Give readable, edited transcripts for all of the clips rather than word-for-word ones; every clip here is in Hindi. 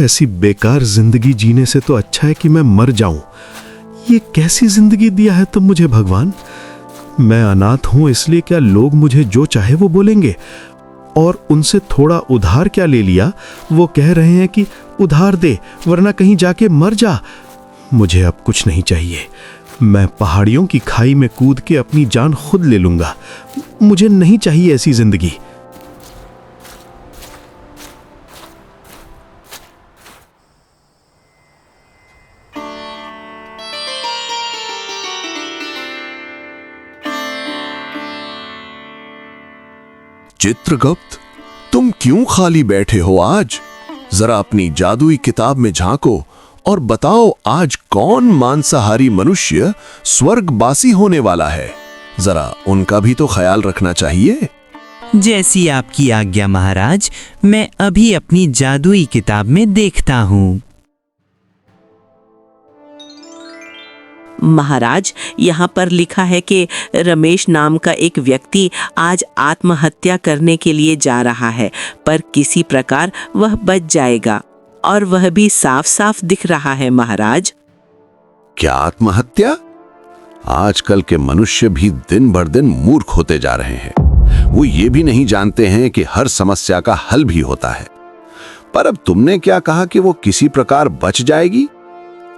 ऐसी बेकार जिंदगी जीने से तो अच्छा है कि मैं मर जाऊं। ये कैसी जिंदगी दिया है तुम मुझे भगवान। मैं अनाथ हूं इसलिए क्या लोग मुझे जो चाहे वो बोलेंगे? और उनसे थोड़ा उधार क्या ले लिया, वो कह रहे हैं कि उधार दे वरना कहीं जाके मर जा। मुझे अब कुछ नहीं चाहिए। मैं पहाड़ियों की खाई में कूद के अपनी जान खुद ले लूंगा। मुझे नहीं चाहिए ऐसी जिंदगी। चित्रगुप्त, तुम क्यों खाली बैठे हो आज? जरा अपनी जादुई किताब में झांको और बताओ आज कौन मांसाहारी मनुष्य स्वर्गवासी होने वाला है। जरा उनका भी तो ख्याल रखना चाहिए। जैसी आपकी आज्ञा महाराज, मैं अभी अपनी जादुई किताब में देखता हूँ। महाराज, यहाँ पर लिखा है कि रमेश नाम का एक व्यक्ति आज आत्महत्या करने के लिए जा रहा है, पर किसी प्रकार वह बच जाएगा और वह भी साफ साफ दिख रहा है महाराज। क्या आत्महत्या? आजकल के मनुष्य भी दिन भर दिन मूर्ख होते जा रहे हैं। वो ये भी नहीं जानते हैं कि हर समस्या का हल भी होता है। पर अब तुमने क्या कहा कि वो किसी प्रकार बच जाएगी?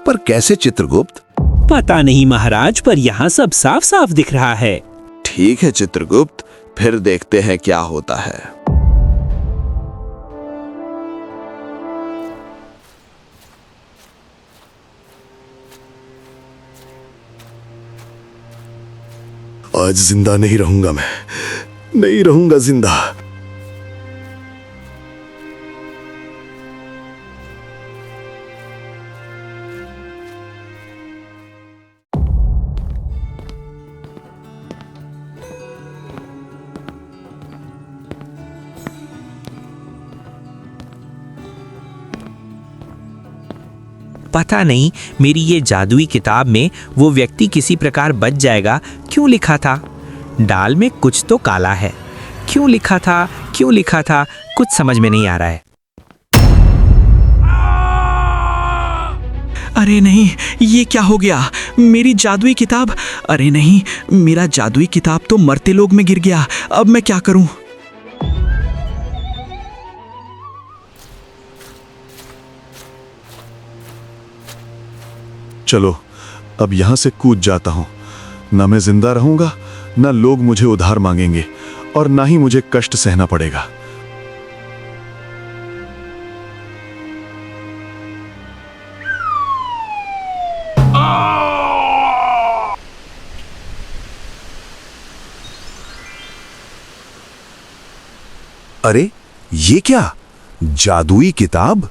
पर कैसे चित्रगुप्त? पता नहीं महाराज, पर यहाँ सब साफ साफ दिख रहा है। ठीक है चित्रगुप्त, फिर देखते हैं क्या होता है। आज जिंदा नहीं रहूंगा, मैं नहीं रहूंगा जिंदा। पता नहीं मेरी ये जादुई किताब में वो व्यक्ति किसी प्रकार बच जाएगा क्यों लिखा था। डाल में कुछ तो काला है। क्यों लिखा था, क्यों लिखा था, कुछ समझ में नहीं आ रहा है। अरे नहीं, ये क्या हो गया? मेरी जादुई किताब! अरे नहीं, मेरा जादुई किताब तो मरते लोग में गिर गया। अब मैं क्या करूं? चलो अब यहां से कूद जाता हूं। ना मैं जिंदा रहूंगा, ना लोग मुझे उधार मांगेंगे और ना ही मुझे कष्ट सहना पड़ेगा। अरे ये क्या? जादुई किताब?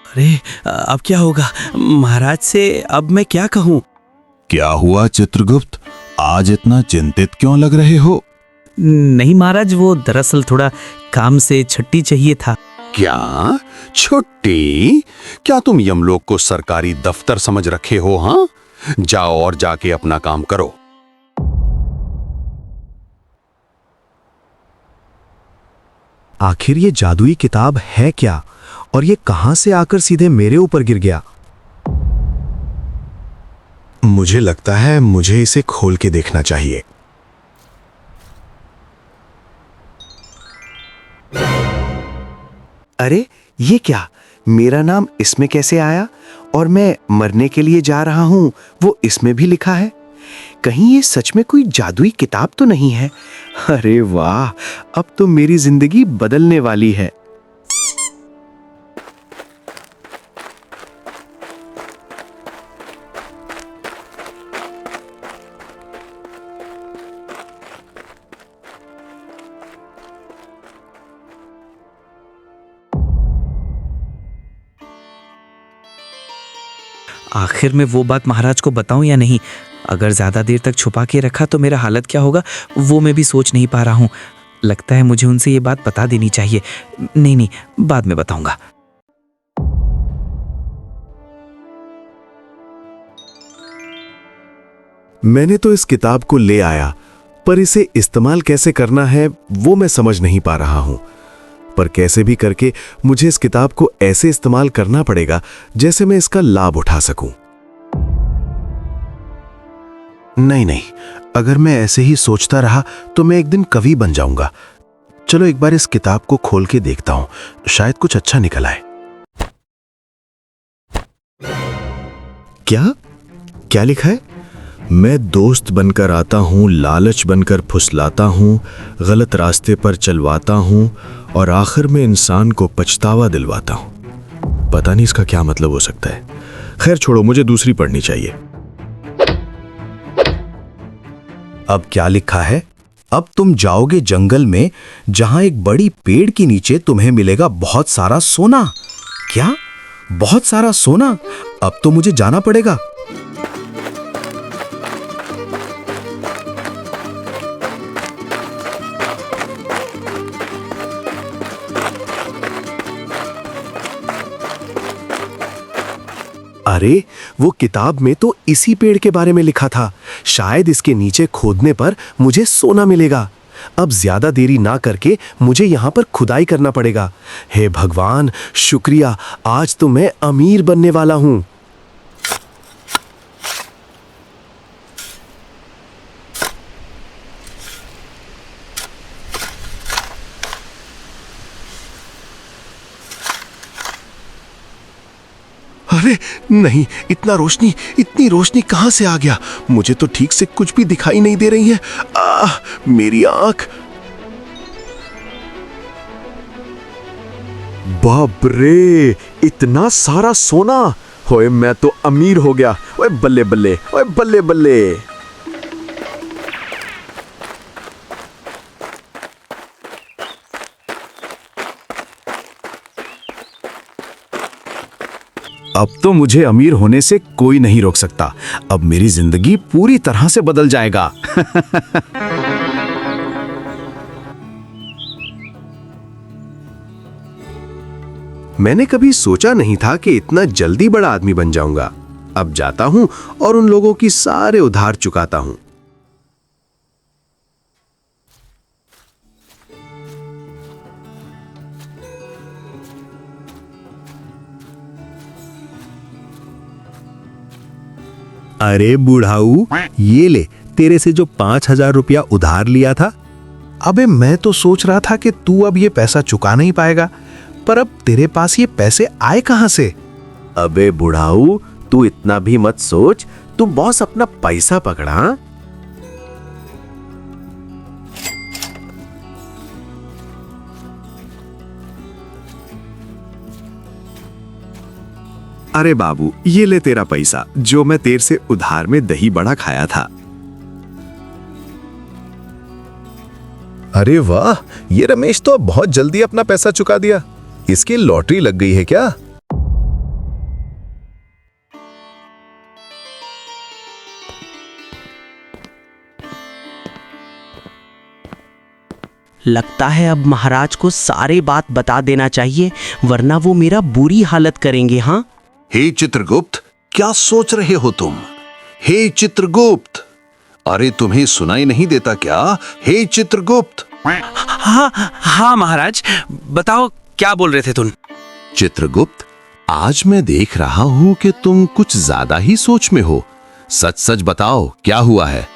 अरे अब क्या होगा? महाराज से अब मैं क्या कहूं? क्या हुआ चित्रगुप्त, आज इतना चिंतित क्यों लग रहे हो? नहीं महाराज, वो दरअसल थोड़ा काम से छुट्टी चाहिए था। क्या छुट्टी? क्या तुम यमलोक को सरकारी दफ्तर समझ रखे हो? हाँ, जाओ और जाके अपना काम करो। आखिर ये जादुई किताब है क्या, और ये कहां से आकर सीधे मेरे ऊपर गिर गया? मुझे लगता है मुझे इसे खोल के देखना चाहिए। अरे ये क्या? मेरा नाम इसमें कैसे आया? और मैं मरने के लिए जा रहा हूं, वो इसमें भी लिखा है। कहीं ये सच में कोई जादुई किताब तो नहीं है? अरे वाह, अब तो मेरी जिंदगी बदलने वाली है। आखिर में वो बात महाराज को बताऊं या नहीं? अगर ज्यादा देर तक छुपा के रखा तो मेरा हालत क्या होगा, वो मैं भी सोच नहीं पा रहा हूं। लगता है मुझे उनसे ये बात बता देनी चाहिए। नहीं, बाद में बताऊंगा। मैंने तो इस किताब को ले आया, पर इसे इस्तेमाल कैसे करना है वो मैं समझ नहीं पा रहा हूं। पर कैसे भी करके मुझे इस किताब को ऐसे इस्तेमाल करना पड़ेगा जैसे मैं इसका लाभ उठा सकूं। नहीं नहीं, अगर मैं ऐसे ही सोचता रहा तो मैं एक दिन कवि बन जाऊंगा। चलो एक बार इस किताब को खोल के देखता हूं, शायद कुछ अच्छा निकल आए। क्या क्या लिखा है? मैं दोस्त बनकर आता हूं, लालच बनकर फुसलाता हूं, गलत रास्ते पर चलवाता हूं और आखिर में इंसान को पछतावा दिलवाता हूं। पता नहीं इसका क्या मतलब हो सकता है। खैर छोड़ो, मुझे दूसरी पढ़नी चाहिए। अब क्या लिखा है? अब तुम जाओगे जंगल में जहां एक बड़ी पेड़ के नीचे तुम्हें मिलेगा बहुत सारा सोना। क्या? बहुत सारा सोना? अब तो मुझे जाना पड़ेगा। अरे, वो किताब में तो इसी पेड़ के बारे में लिखा था। शायद इसके नीचे खोदने पर मुझे सोना मिलेगा। अब ज्यादा देरी ना करके मुझे यहाँ पर खुदाई करना पड़ेगा। हे भगवान, शुक्रिया, आज तो मैं अमीर बनने वाला हूँ। अरे नहीं, इतनी रोशनी कहां से आ गया? मुझे तो ठीक से कुछ भी दिखाई नहीं दे रही है। मेरी आंख। बाप रे, इतना सारा सोना! ओए मैं तो अमीर हो गया। ओए बल्ले बल्ले, ओए बल्ले बल्ले। अब तो मुझे अमीर होने से कोई नहीं रोक सकता। अब मेरी जिंदगी पूरी तरह से बदल जाएगा। मैंने कभी सोचा नहीं था कि इतना जल्दी बड़ा आदमी बन जाऊंगा। अब जाता हूं और उन लोगों की सारे उधार चुकाता हूं। अरे बुढ़ाऊ, ये ले, तेरे से जो 5,000 रुपया उधार लिया था। अबे मैं तो सोच रहा था कि तू अब ये पैसा चुका नहीं पाएगा, पर अब तेरे पास ये पैसे आए कहां से? अबे बुढ़ाऊ, तू इतना भी मत सोच। तू बॉस अपना पैसा पकड़ा। अरे बाबू, ये ले तेरा पैसा जो मैं तेरे से उधार में दही बड़ा खाया था। अरे वाह, ये रमेश तो अब बहुत जल्दी अपना पैसा चुका दिया। इसकी लॉटरी लग गई है क्या? लगता है अब महाराज को सारे बात बता देना चाहिए, वरना वो मेरा बुरी हालत करेंगे। हाँ, हे चित्रगुप्त, क्या सोच रहे हो तुम? हे चित्रगुप्त, अरे तुम्हें सुनाई नहीं देता क्या? हे चित्रगुप्त। हाँ महाराज, बताओ क्या बोल रहे थे तुम? चित्रगुप्त, आज मैं देख रहा हूं कि तुम कुछ ज्यादा ही सोच में हो। सच सच बताओ, क्या हुआ है?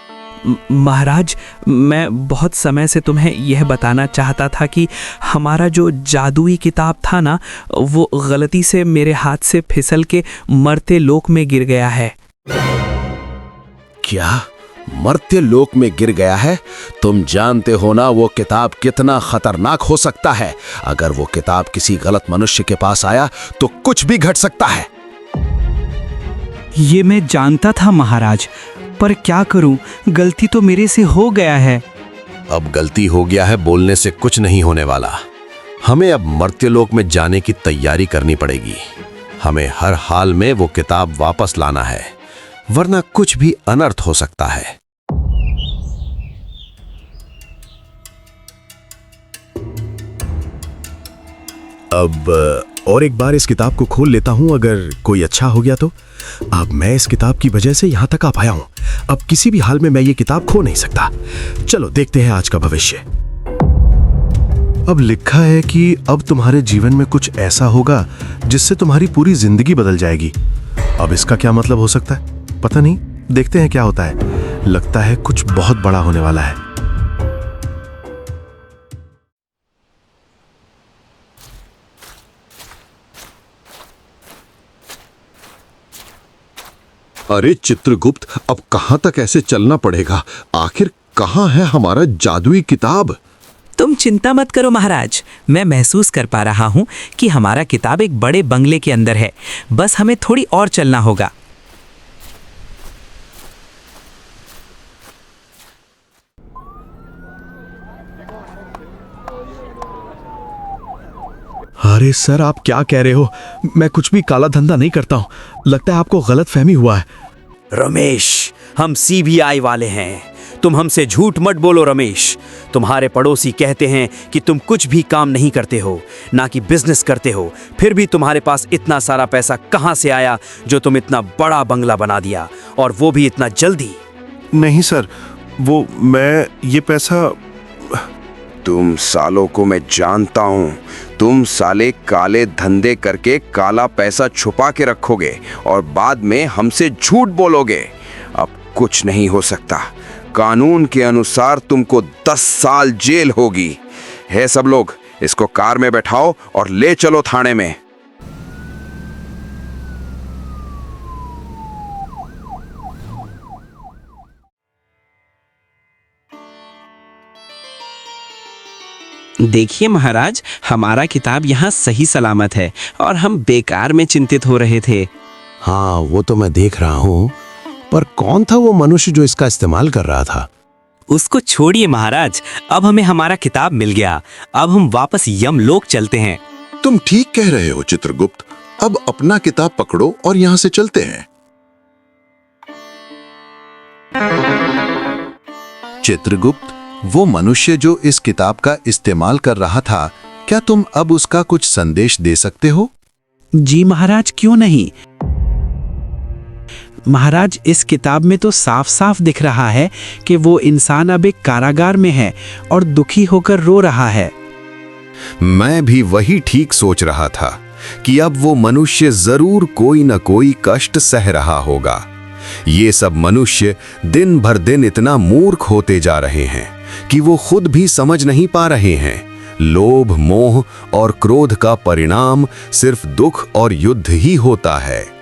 महाराज, मैं बहुत समय से तुम्हें यह बताना चाहता था कि हमारा जो जादुई किताब था ना, वो गलती से मेरे हाथ से फिसल के मर्त्य लोक में गिर गया है। क्या? मर्त्य लोक में गिर गया है? तुम जानते हो ना वो किताब कितना खतरनाक हो सकता है। अगर वो किताब किसी गलत मनुष्य के पास आया तो कुछ भी घट सकता है। ये मैं जानता था महाराज, पर क्या करूं, गलती तो मेरे से हो गया है। अब गलती हो गया है बोलने से कुछ नहीं होने वाला। हमें अब मर्त्यलोक में जाने की तैयारी करनी पड़ेगी। हमें हर हाल में वो किताब वापस लाना है, वरना कुछ भी अनर्थ हो सकता है। अब और एक बार इस किताब को खोल लेता हूं, अगर कोई अच्छा हो गया तो। अब मैं इस किताब की वजह से यहां तक आ पाया हूं, अब किसी भी हाल में मैं ये किताब खो नहीं सकता। चलो देखते हैं आज का भविष्य। अब लिखा है कि अब तुम्हारे जीवन में कुछ ऐसा होगा जिससे तुम्हारी पूरी जिंदगी बदल जाएगी। अब इसका क्या मतलब हो सकता है, पता नहीं, देखते हैं क्या होता है। लगता है कुछ बहुत बड़ा होने वाला है। अरे चित्रगुप्त, अब कहां तक ऐसे चलना पड़ेगा? आखिर कहां है हमारा जादुई किताब? तुम चिंता मत करो महाराज, मैं महसूस कर पा रहा हूँ कि हमारा किताब एक बड़े बंगले के अंदर है। बस हमें थोड़ी और चलना होगा। अरे सर, आप क्या कह रहे हो? मैं कुछ भी काला धंधा नहीं करता हूं। लगता है आपको गलत फहमी हुआ है। रमेश, हम सीबीआई वाले हैं। तुम हमसे झूठ मत बोलो रमेश। तुम्हारे पड़ोसी कहते हैं कि तुम कुछ भी काम नहीं करते हो, ना कि बिजनेस करते हो। फिर भी तुम्हारे पास इतना सारा पैसा कहां से आया जो तुम इतना बड़ा बंगला बना दिया, और वो भी इतना जल्दी? नहीं सर, वो मैं ये पैसा। तुम सालों को मैं जानता हूं। तुम साले काले धंधे करके काला पैसा छुपा के रखोगे और बाद में हमसे झूठ बोलोगे। अब कुछ नहीं हो सकता। कानून के अनुसार तुमको 10 साल जेल होगी। है सब लोग, इसको कार में बैठाओ और ले चलो थाने में। देखिए महाराज, हमारा किताब यहाँ सही सलामत है और हम बेकार में चिंतित हो रहे थे। हाँ, वो तो मैं देख रहा हूं, पर कौन था वो मनुष्य जो इसका इस्तेमाल कर रहा था? उसको छोड़िए महाराज, अब हमें हमारा किताब मिल गया। अब हम वापस यमलोक चलते हैं। तुम ठीक कह रहे हो चित्रगुप्त। अब अपना किताब पकड़ो और यहां से चलते हैं। चित्रगुप्त, वो मनुष्य जो इस किताब का इस्तेमाल कर रहा था, क्या तुम अब उसका कुछ संदेश दे सकते हो? जी महाराज, क्यों नहीं। महाराज, इस किताब में तो साफ साफ दिख रहा है कि वो इंसान अब एक कारागार में है और दुखी होकर रो रहा है। मैं भी वही ठीक सोच रहा था कि अब वो मनुष्य जरूर कोई न कोई कष्ट सह रहा होगा। ये सब मनुष्य दिन भर दिन इतना मूर्ख होते जा रहे हैं कि वो खुद भी समझ नहीं पा रहे हैं। लोभ, मोह और क्रोध का परिणाम सिर्फ दुख और युद्ध ही होता है।